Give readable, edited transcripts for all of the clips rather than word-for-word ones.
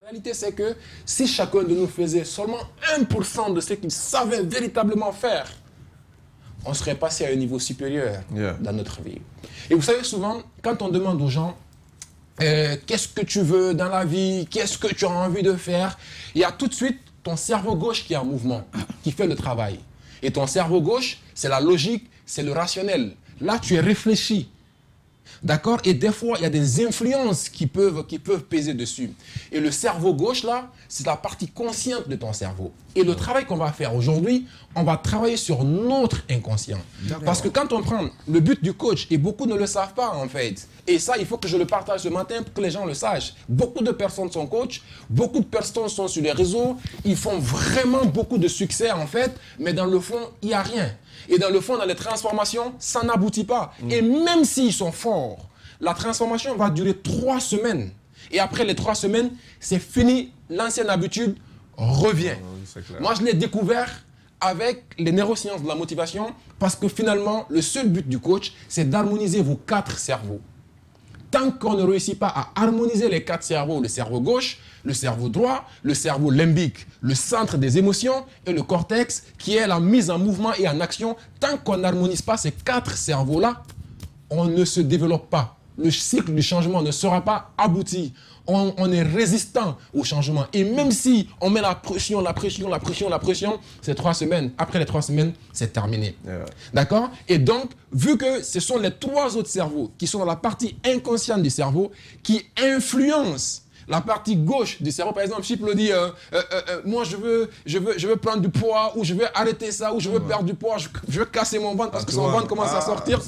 La réalité, c'est que si chacun de nous faisait seulement 1% de ce qu'il savait véritablement faire, on serait passé à un niveau supérieur dans notre vie. Et vous savez, souvent, quand on demande aux gens qu'est-ce que tu veux dans la vie, qu'est-ce que tu as envie de faire, il y a tout de suite ton cerveau gauche qui est en mouvement, qui fait le travail. Et ton cerveau gauche, c'est la logique, c'est le rationnel. Là, tu es réfléchi. D'accord? Et des fois, il y a des influences qui peuvent peser dessus. Et le cerveau gauche, là, c'est la partie consciente de ton cerveau. Et le travail qu'on va faire aujourd'hui, on va travailler sur notre inconscient. Parce que quand on prend le but du coach, et beaucoup ne le savent pas en fait, et ça, il faut que je le partage ce matin pour que les gens le sachent. Beaucoup de personnes sont coachs, beaucoup de personnes sont sur les réseaux, ils font vraiment beaucoup de succès en fait, mais dans le fond, il n'y a rien. Et dans le fond, dans les transformations, ça n'aboutit pas. Et même s'ils sont forts, la transformation va durer 3 semaines. Et après les 3 semaines, c'est fini, l'ancienne habitude revient. Moi, je l'ai découvert avec les neurosciences de la motivation parce que finalement, le seul but du coach, c'est d'harmoniser vos 4 cerveaux. Tant qu'on ne réussit pas à harmoniser les 4 cerveaux, le cerveau gauche, le cerveau droit, le cerveau limbique, le centre des émotions et le cortex qui est la mise en mouvement et en action, tant qu'on n'harmonise pas ces 4 cerveaux-là, on ne se développe pas. Le cycle du changement ne sera pas abouti. On est résistant au changement. Et même si on met la pression, c'est 3 semaines. Après les 3 semaines, c'est terminé. D'accord? Et donc, vu que ce sont les 3 autres cerveaux qui sont dans la partie inconsciente du cerveau qui influencent la partie gauche du cerveau, par exemple, Chiplo dit moi je veux prendre du poids, ou je veux arrêter ça, ou je veux perdre du poids, je veux casser mon ventre parce que son ventre commence à sortir.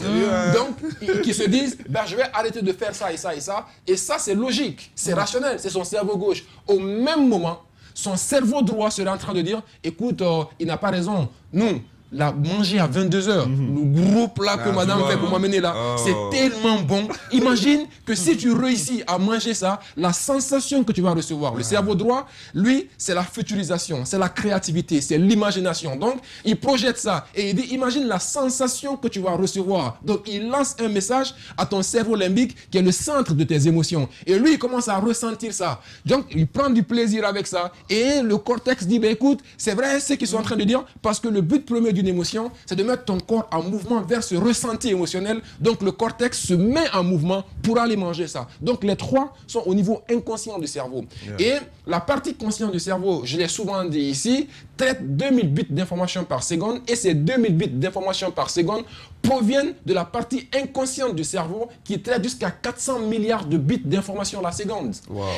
Donc, qui se disent je vais arrêter de faire ça et ça et ça. Et ça, c'est logique, c'est rationnel, c'est son cerveau gauche. Au même moment, son cerveau droit serait en train de dire écoute, il n'a pas raison. Nous, manger à 22h, le gros plat que madame fait pour m'amener là, c'est tellement bon. Imagine que si tu réussis à manger ça, la sensation que tu vas recevoir. Le cerveau droit, lui, c'est la futurisation, c'est la créativité, c'est l'imagination. Donc, il projette ça et il dit, imagine la sensation que tu vas recevoir. Donc, il lance un message à ton cerveau limbique qui est le centre de tes émotions. Et lui, il commence à ressentir ça. Donc, il prend du plaisir avec ça. Et le cortex dit, écoute, c'est vrai ce qu'ils sont en train de dire parce que le but premier d'une émotion, c'est de mettre ton corps en mouvement vers ce ressenti émotionnel. Donc le cortex se met en mouvement pour aller manger ça. Donc les 3 sont au niveau inconscient du cerveau. Et la partie consciente du cerveau, je l'ai souvent dit ici, traite 2000 bits d'information par seconde. Et ces 2000 bits d'information par seconde proviennent de la partie inconsciente du cerveau qui traite jusqu'à 400 milliards de bits d'information la seconde.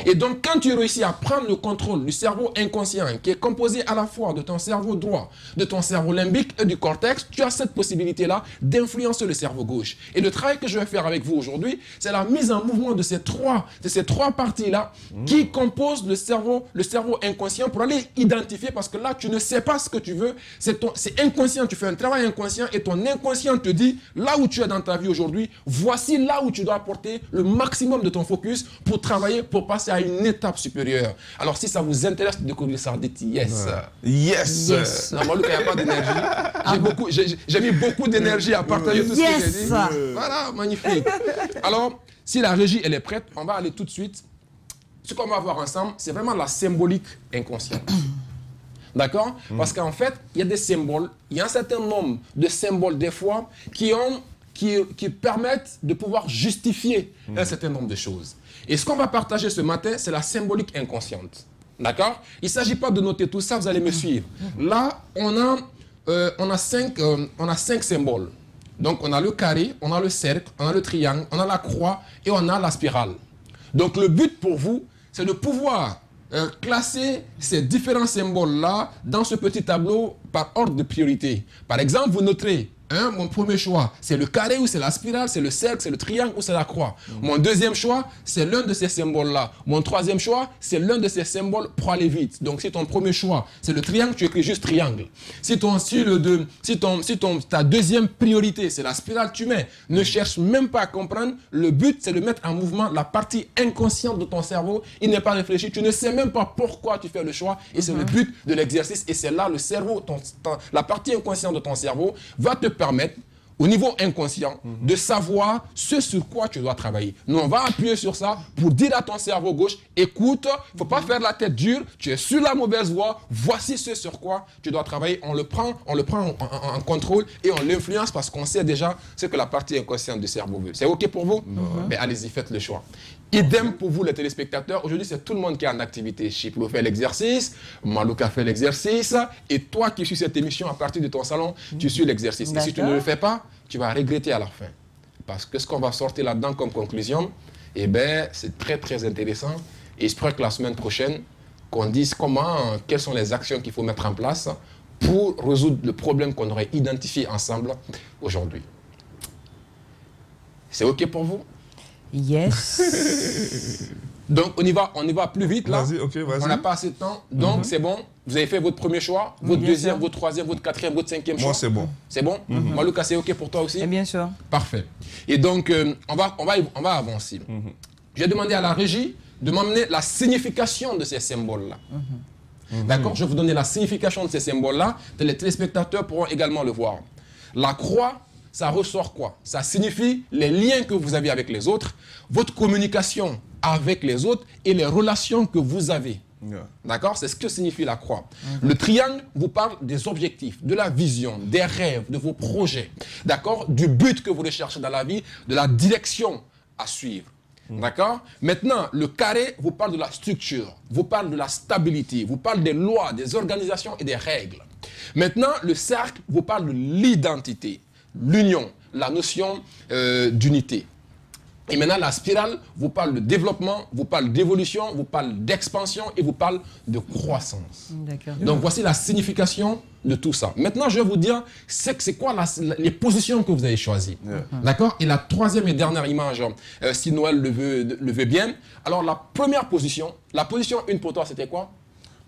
Et donc quand tu réussis à prendre le contrôle du cerveau inconscient qui est composé à la fois de ton cerveau droit, de ton cerveau limbique et du cortex, tu as cette possibilité-là d'influencer le cerveau gauche. Et le travail que je vais faire avec vous aujourd'hui, c'est la mise en mouvement de ces trois parties-là qui composent le cerveau inconscient pour aller identifier, parce que là, tu ne sais pas ce que tu veux, c'est inconscient, tu fais un travail inconscient et ton inconscient te dit, là où tu es dans ta vie aujourd'hui, voici là où tu dois apporter le maximum de ton focus pour travailler, pour passer à une étape supérieure. Alors, si ça vous intéresse de découvrir ça, dites yes. Yes. Non, moi, Lucas, il n'y a pas d'énergie. J'ai mis beaucoup d'énergie à partager tout ce que j'ai dit. Voilà, magnifique. Alors, si la régie, elle est prête, on va aller tout de suite. Ce qu'on va voir ensemble, c'est vraiment la symbolique inconsciente. D'accord? Parce qu'en fait, il y a des symboles, il y a un certain nombre de symboles, des fois, qui permettent de pouvoir justifier un certain nombre de choses. Et ce qu'on va partager ce matin, c'est la symbolique inconsciente. D'accord? Il ne s'agit pas de noter tout ça, vous allez me suivre. Là, on a 5 symboles. Donc, on a le carré, on a le cercle, on a le triangle, on a la croix et on a la spirale. Donc, le but pour vous, c'est de pouvoir classer ces différents symboles-là dans ce petit tableau par ordre de priorité. Par exemple, vous noterez, mon premier choix, c'est le carré ou c'est la spirale, c'est le cercle, c'est le triangle ou c'est la croix. Mon deuxième choix, c'est l'un de ces symboles-là. Mon troisième choix, c'est l'un de ces symboles pour aller vite. Donc, si ton premier choix, c'est le triangle, tu écris juste triangle. Si ta deuxième priorité, c'est la spirale, tu mets. Ne cherche même pas à comprendre. Le but, c'est de mettre en mouvement la partie inconsciente de ton cerveau. Il n'est pas réfléchi. Tu ne sais même pas pourquoi tu fais le choix. Et c'est le but de l'exercice. Et c'est là le cerveau, la partie inconsciente de ton cerveau va te permettre, au niveau inconscient, de savoir ce sur quoi tu dois travailler. Nous, on va appuyer sur ça pour dire à ton cerveau gauche, écoute, il ne faut pas faire la tête dure, tu es sur la mauvaise voie, voici ce sur quoi tu dois travailler. On le prend en contrôle et on l'influence parce qu'on sait déjà ce que la partie inconsciente du cerveau veut. C'est OK pour vous? Mais allez-y, faites le choix. Idem pour vous les téléspectateurs, aujourd'hui c'est tout le monde qui est en activité. Chiplo fait l'exercice, Malouka fait l'exercice, et toi qui suis cette émission à partir de ton salon, tu suis l'exercice. Et si tu ne le fais pas, tu vas regretter à la fin. Parce que ce qu'on va sortir là-dedans comme conclusion, eh ben, c'est très très intéressant. Et j'espère que la semaine prochaine, qu'on dise quelles sont les actions qu'il faut mettre en place pour résoudre le problème qu'on aurait identifié ensemble aujourd'hui. C'est OK pour vous? Yes. Donc, on y va plus vite, là. Vas-y, OK, vas-y. On n'a pas assez de temps. Donc, c'est bon. Vous avez fait votre premier choix, votre deuxième, votre troisième, votre quatrième, votre cinquième choix. Moi, c'est bon. C'est bon? Malouka, c'est OK pour toi aussi? Et bien sûr. Parfait. Et donc, on va avancer. Je vais demander à la régie de m'emmener la signification de ces symboles-là. D'accord? Je vais vous donner la signification de ces symboles-là. Les téléspectateurs pourront également le voir. La croix, ça ressort quoi? Ça signifie les liens que vous avez avec les autres, votre communication avec les autres et les relations que vous avez. D'accord? C'est ce que signifie la croix. Le triangle vous parle des objectifs, de la vision, des rêves, de vos projets. D'accord? Du but que vous recherchez dans la vie, de la direction à suivre. D'accord? Maintenant, le carré vous parle de la structure, vous parle de la stabilité, vous parle des lois, des organisations et des règles. Maintenant, le cercle vous parle de l'identité, l'union, la notion d'unité. Et maintenant, la spirale vous parle de développement, vous parle d'évolution, vous parle d'expansion et vous parle de croissance. Donc, voici la signification de tout ça. Maintenant, je vais vous dire c'est quoi les positions que vous avez choisies. D'accord? Et la troisième et dernière image, si Noël le veut bien. Alors, la première position, la position 1 pour toi, c'était quoi?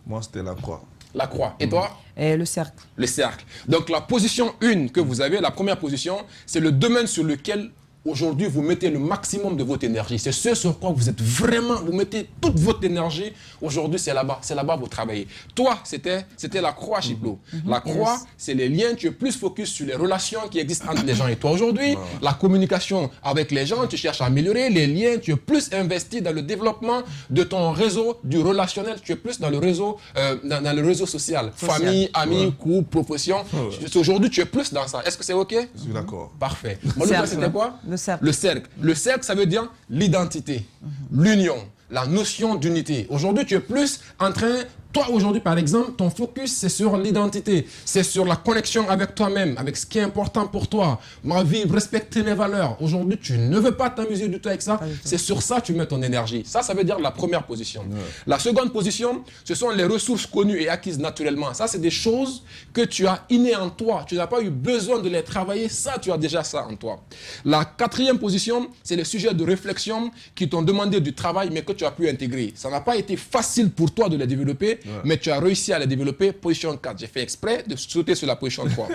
Moi, c'était la croix. La croix. Et toi? Et le cercle. Le cercle. Donc, la position 1 que vous avez, la première position, c'est le domaine sur lequel aujourd'hui, vous mettez le maximum de votre énergie. C'est ce sur quoi vous êtes vraiment, vous mettez toute votre énergie. Aujourd'hui, c'est là-bas. C'est là-bas que vous travaillez. Toi, c'était la croix, Chiplo. La croix, c'est les liens. Tu es plus focus sur les relations qui existent entre les gens et toi aujourd'hui. La communication avec les gens, tu cherches à améliorer les liens. Tu es plus investi dans le développement de ton réseau, du relationnel. Tu es plus dans le réseau, dans le réseau social. Famille, amis, couple, profession. Aujourd'hui, tu es plus dans ça. Est-ce que c'est OK? Je suis d'accord. Parfait. Malouka, c'était quoi? Le cercle. Le cercle. Le cercle, ça veut dire l'identité, l'union, la notion d'unité. Aujourd'hui, tu es plus en train... Toi, aujourd'hui, par exemple, ton focus, c'est sur l'identité. C'est sur la connexion avec toi-même, avec ce qui est important pour toi. Ma vie, respecter mes valeurs. Aujourd'hui, tu ne veux pas t'amuser du tout avec ça. C'est sur ça que tu mets ton énergie. Ça veut dire la première position. La seconde position, ce sont les ressources connues et acquises naturellement. Ça, c'est des choses que tu as innées en toi. Tu n'as pas eu besoin de les travailler. Ça, tu as déjà ça en toi. La quatrième position, c'est les sujets de réflexion qui t'ont demandé du travail, mais que tu as pu intégrer. Ça n'a pas été facile pour toi de les développer. Mais tu as réussi à les développer. Position 4, j'ai fait exprès de sauter sur la position 3.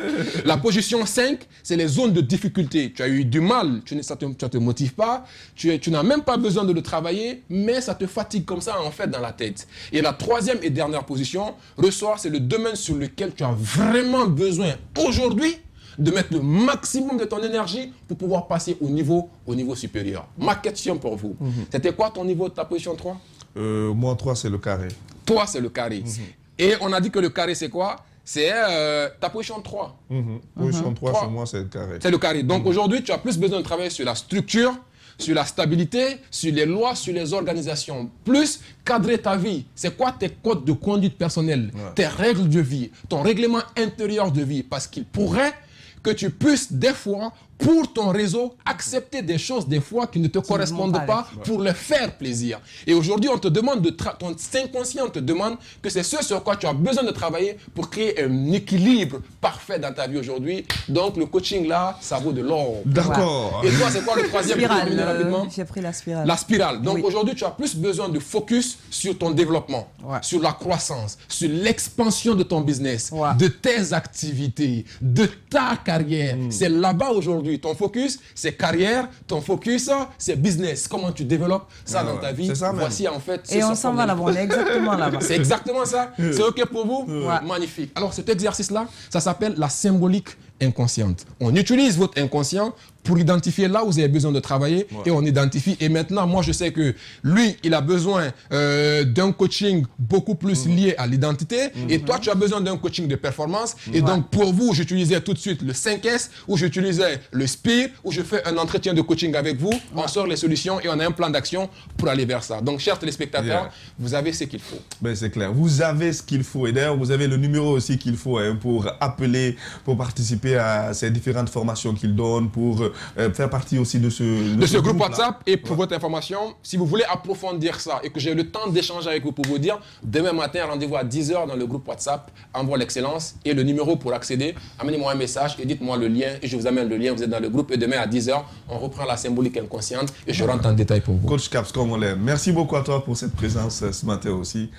La position 5, c'est les zones de difficulté. Tu as eu du mal, ça ne te motive pas, tu n'as même pas besoin de le travailler, mais ça te fatigue comme ça en fait dans la tête. Et la troisième et dernière position, ressort, c'est le domaine sur lequel tu as vraiment besoin aujourd'hui de mettre le maximum de ton énergie pour pouvoir passer au niveau supérieur. Ma question pour vous, c'était quoi ton niveau de ta position 3? Moi, 3, c'est le carré. Toi, c'est le carré. Et on a dit que le carré, c'est quoi? C'est ta position 3. Position 3, chez moi, c'est le carré. C'est le carré. Donc aujourd'hui, tu as plus besoin de travailler sur la structure, sur la stabilité, sur les lois, sur les organisations. Plus cadrer ta vie. C'est quoi tes codes de conduite personnelle, tes règles de vie, ton règlement intérieur de vie? Parce qu'il pourrait que tu puisses des fois, pour ton réseau, accepter des choses des fois qui ne te correspondent pas pour leur faire plaisir. Et aujourd'hui, on te demande ton inconscient te demande que c'est ce sur quoi tu as besoin de travailler pour créer un équilibre parfait dans ta vie aujourd'hui. Donc le coaching là, ça vaut de l'or. D'accord. Et toi, c'est quoi le troisième? Spirale. J'ai pris la spirale. La spirale. Donc aujourd'hui, tu as plus besoin de focus sur ton développement, sur la croissance, sur l'expansion de ton business, de tes activités, de ta carrière. C'est là-bas aujourd'hui. Ton focus, c'est carrière. Ton focus, c'est business. Comment tu développes ça dans ta vie. Voici en fait... Et on s'en va là-bas. On est exactement là-bas. C'est exactement ça. C'est OK pour vous? Magnifique. Alors cet exercice-là, ça s'appelle la symbolique inconsciente. On utilise votre inconscient pour identifier là où vous avez besoin de travailler et on identifie. Et maintenant, moi, je sais que lui, il a besoin d'un coaching beaucoup plus lié à l'identité et toi, tu as besoin d'un coaching de performance. Et donc, pour vous, j'utilisais tout de suite le 5S ou j'utilisais le SPIR ou je fais un entretien de coaching avec vous. On sort les solutions et on a un plan d'action pour aller vers ça. Donc, chers téléspectateurs, vous avez ce qu'il faut. Ben, c'est clair. Vous avez ce qu'il faut. Et d'ailleurs, vous avez le numéro aussi qu'il faut pour appeler, pour participer à ces différentes formations qu'il donne, pour faire partie aussi de ce groupe WhatsApp. Et pour votre information, si vous voulez approfondir ça et que j'ai le temps d'échanger avec vous pour vous dire, demain matin, rendez-vous à 10 h dans le groupe WhatsApp, Envoie l'excellence et le numéro pour accéder. Amenez-moi un message et dites-moi le lien et je vous amène le lien. Vous êtes dans le groupe et demain à 10 h, on reprend la symbolique inconsciente et je rentre en détail pour vous. Coach Caps, comme on l'aime. Merci beaucoup à toi pour cette présence ce matin aussi.